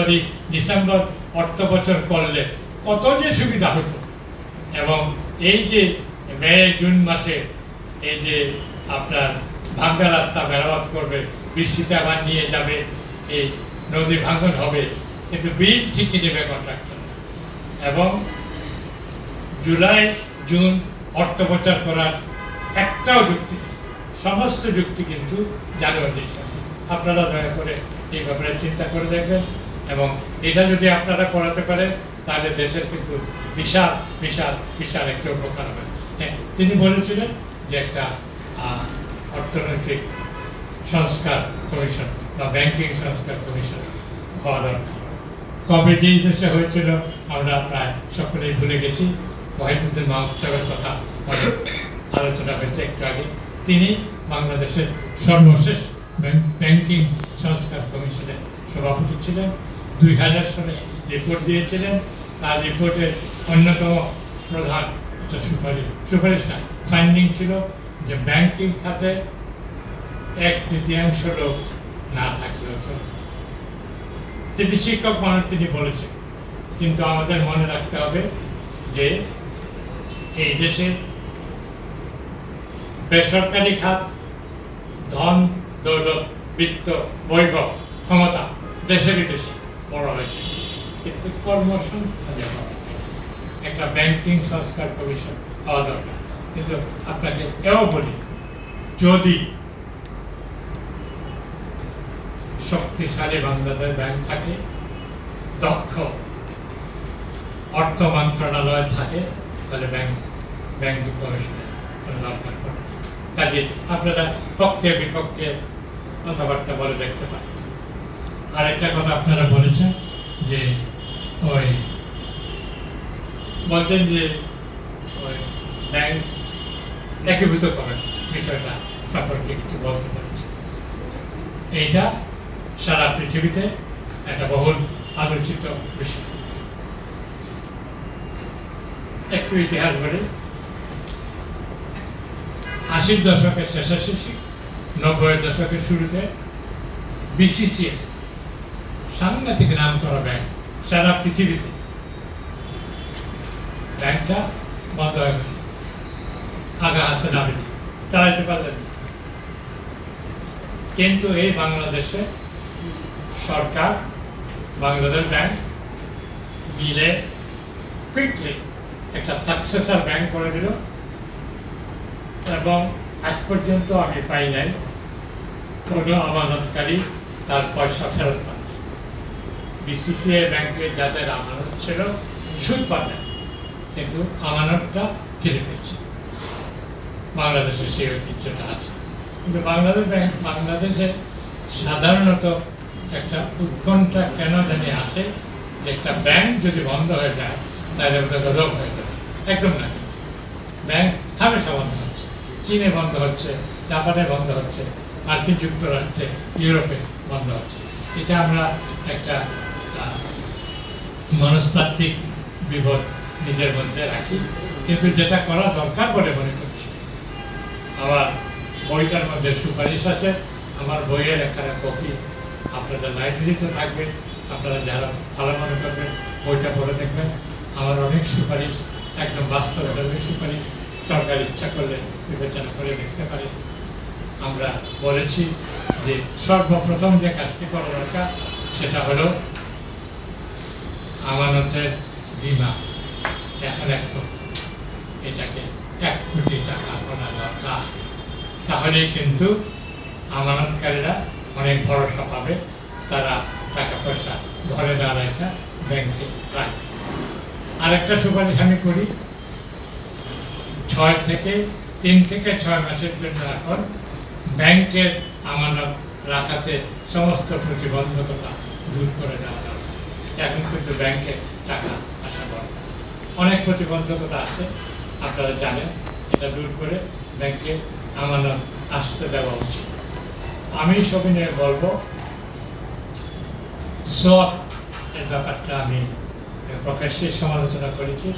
জানুয়ারি December অর্থ বছর করলে কত যে সুবিধা হতো। এবং এই যে মে জুন মাসে এই যে আপনার ভাঙ্গা রাস্তা মেরামত করবে, বৃষ্টিতে আবার নিয়ে যাবে, এই নদী ভাঙন হবে, কিন্তু বিল ঠিকই নেবে কন্ট্রাক্টর। এবং জুলাই জুন অর্থ বছর করার একটাও যুক্তি নেই, সমস্ত যুক্তি কিন্তু জানুয়ারির সাথে। আপনারা দয়া করে এই ব্যাপারে চিন্তা করে দেখবেন, এবং এটা যদি আপনারা করাতে পারেন তাহলে দেশের কিন্তু বিশাল বিশাল বিশাল একটা উপকার হবে। হ্যাঁ, তিনি বলেছিলেন যে একটা অর্থনৈতিক সংস্কার কমিশন বা ব্যাংকিং সংস্কার কমিশন হওয়া দরকার। কবে যেই দেশে হয়েছিল আমরা প্রায় সকলেই ভুলে গেছি। ওয়াহিদুদ্দিন মাহমুদ সাহেবের কথা অনেক আলোচনা হয়েছে একটু আগে। তিনি বাংলাদেশের সর্বশেষ ব্যাংকিং সংস্কার কমিশনের সভাপতি ছিলেন। 2000 সালে রিপোর্ট দিয়েছিলেন। তার রিপোর্টের অন্যতম প্রধান একটা সুপারিশটা ফাইন্ডিং ছিল যে ব্যাংকিং খাতে 1/3 লোক না থাকলেও চলবে। তিনি শিক্ষক মানুষ, তিনি বলেছেন। কিন্তু আমাদের মনে রাখতে হবে যে এই দেশে বেসরকারি খাত ধন দৌলত বিত্ত বৈভব ক্ষমতা দেশে বিদেশে বড় হয়েছে, কিন্তু কর্মসংস্থান যেমন একটা ব্যাংকিং সংস্কার কমিশন হওয়া দরকার। কিন্তু আপনাকে এও বলি, যদি শক্তিশালী বাংলাদেশ ব্যাংক থাকে, দক্ষ অর্থ মন্ত্রণালয় থাকে, তাহলে ব্যাংকিং কমিশনের কোনো দরকার পড়ে। কাজে আপনারা পক্ষে বিপক্ষে কথাবার্তা বলে দেখতে পারেন। আরেকটা কথা আপনারা বলেছেন যে ওই বলছেন যে ওই ব্যাংক একীভূত করেন বিষয়টা সম্পর্কে কিছু বলতে পারছি। এইটা সারা পৃথিবীতে একটা বহুল আলোচিত বিষয়। একটু ইতিহাস বলি। 80 দশকের শেষাশেষি 90 দশকের শুরুতে বিসিসিআই সাংঘাতিক নাম করা ব্যাংক সারা পৃথিবীতে, ব্যাংকটা বন্ধ হয়ে গেল। আগা হাসেন আবেদ চালাইতে পারলেন। কিন্তু এই বাংলাদেশে সরকার বাংলাদেশ ব্যাংক মিলে কুইকলি একটা সাকসেসর ব্যাংক করে দিল, এবং আজ পর্যন্ত আমি পাই নাই কোনো আমানতকারী তার পয়সা ফেরত পায়। বিসিসিআই ব্যাংকে যাদের আমানত ছিল সুদ পাতেন, কিন্তু আমানতটা ফিরে পেয়েছে। বাংলাদেশে সেই ঐতিহ্যটা আছে। কিন্তু বাংলাদেশ ব্যাংক, বাংলাদেশে সাধারণত একটা উৎকণ্ঠা কেন জানি আছে যে একটা ব্যাংক যদি বন্ধ হয়ে যায় তাহলে ওটা গজব হয়ে যাবে। একদম না, ব্যাংক হামেশা বন্ধ হচ্ছে। চীনে বন্ধ হচ্ছে, জাপানে বন্ধ হচ্ছে, মার্কিন যুক্তরাষ্ট্রে, ইউরোপে বন্ধ হচ্ছে। এটা আমরা একটা মনস্তাত্ত্বিক বিপদ নিজের মধ্যে রাখি, কিন্তু যেটা করা দরকার বলে মনে করছি। আমার বইটার মধ্যে সুপারিশ আছে। আমার বইয়ের একটা কপি আপনাদের লাইব্রেরিতে থাকবে। আপনারা যারা ভালো মনে করবেন বইটা পড়ে দেখবেন। আমার অনেক সুপারিশ একদম বাস্তবধর্মী সুপারিশ, সরকার ইচ্ছা করলে বিবেচনা করে দেখতে পারে। আমরা বলেছি যে সর্বপ্রথম যে কাজটি করা দরকার সেটা হলো আমানতের বীমা। এখন এটাকে 1 কোটি টাকা করা দরকার। তাহলেই কিন্তু আমানতকারীরা অনেক ভরসা পাবে, তারা টাকা পয়সা ঘরে না রেখে ব্যাংকে রাখবে। আরেকটা সুপারিশ আমি করি, 3 থেকে 6 মাসের জন্য এখন ব্যাংকের আমানত রাখাতে সমস্ত প্রতিবন্ধকতা দূর করে দেওয়া দরকার। এখন কিন্তু ব্যাংকে টাকা আসা দরকার। অনেক প্রতিবন্ধকতা আছে, আপনারা জানেন। এটা দূর করে ব্যাংকে আমানত আসতে দেওয়া উচিত। আমি সবিনয়ে বলবো, সোয়াপ এর ব্যাপারটা আমি প্রকাশ্যে সমালোচনা করেছি,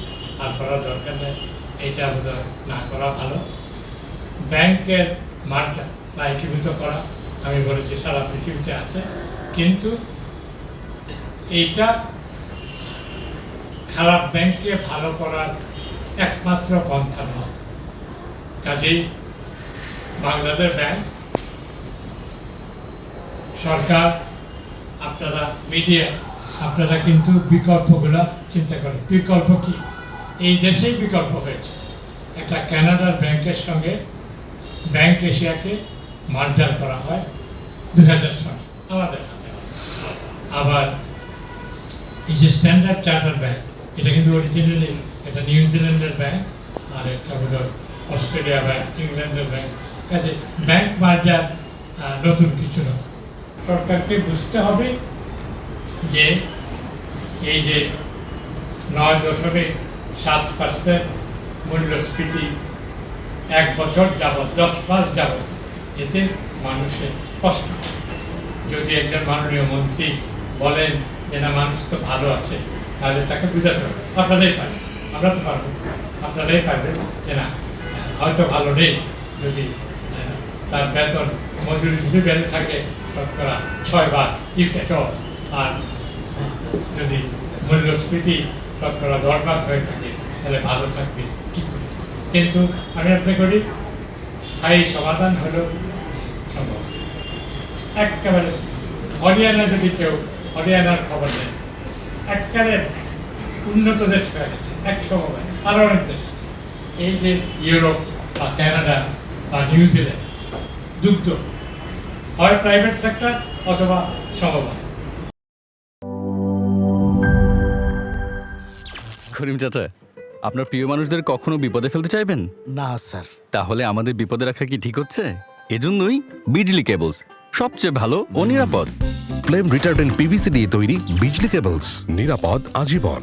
আর করার দরকার নেই। এইটা বোধহয় না করা ভালো। ব্যাংকের মার্কা বা একীভূত করা আমি বলেছি সারা পৃথিবীতে আছে, কিন্তু এইটা খারাপ ব্যাংককে ভালো করার একমাত্র পন্থা নয়। কাজেই বাংলাদেশ ব্যাংক, সরকার, আপনারা মিডিয়া, আপনারা কিন্তু বিকল্পগুলো চিন্তা করেন। বিকল্প কি? এই দেশেই বিকল্প হয়েছে। একটা কানাডার ব্যাংকের সঙ্গে ব্যাংক এশিয়াকে মার্জার করা হয় 2000 সালে আমাদের সাথে। আবার এই যে স্ট্যান্ডার্ড চার্টার ব্যাংক, এটা কিন্তু অরিজিনালি এটা নিউজিল্যান্ডের ব্যাংক, আর একটা হলো অস্ট্রেলিয়া ব্যাংক, ইংল্যান্ডের ব্যাংক। কাজে ব্যাংক মার্জার নতুন কিছু নয়। সরকারকে বুঝতে হবে যে এই যে 9.7% মূল্যস্ফীতি 1 বছর যাবৎ, 10 মাস যাবৎ, এতে মানুষের কষ্ট। যদি একজন মাননীয় মন্ত্রী বলেন যে না, মানুষ তো ভালো আছে, তাহলে তাকে বুঝাতে হবে। আপনারাই পারবেন, আমরা তো পারবো, আপনারাই পারবেন যে না, হয়তো ভালো নেই। যদি তার বেতন মজুরি যদি বেড়ে থাকে শতকরা 6 বার, ইফ এট অল, আর যদি মূল্যস্ফীতি শতকরা 10 ভাগ হয়ে থাকে, তাহলে ভালো থাকবে কি করে? কিন্তু আমি মনে করি স্থায়ী সমাধান হলো সম্ভব। একেবারে হরিয়ানা যদি কেউ হরিয়ানার খবর নেয়, একেবারে উন্নত দেশ হয়ে গেছে এক সময়, আরও অনেক দেশ আছে। এই যে ইউরোপ বা কানাডা বা নিউজিল্যান্ড, দুগ্ধ হয় প্রাইভেট সেক্টর অথবা সমবায়। করিম চাচা, আপনার প্রিয় মানুষদের কখনো বিপদে ফেলতে চাইবেন না স্যার। তাহলে আমাদের বিপদে রাখা কি ঠিক হচ্ছে? এজন্যই বিজলি কেবলস সবচেয়ে ভালো ও নিরাপদ। ফ্লেম রিটার্ডেন্ট পিভিসি দিয়ে তৈরি বিজলি কেবলস, নিরাপদ আজীবন।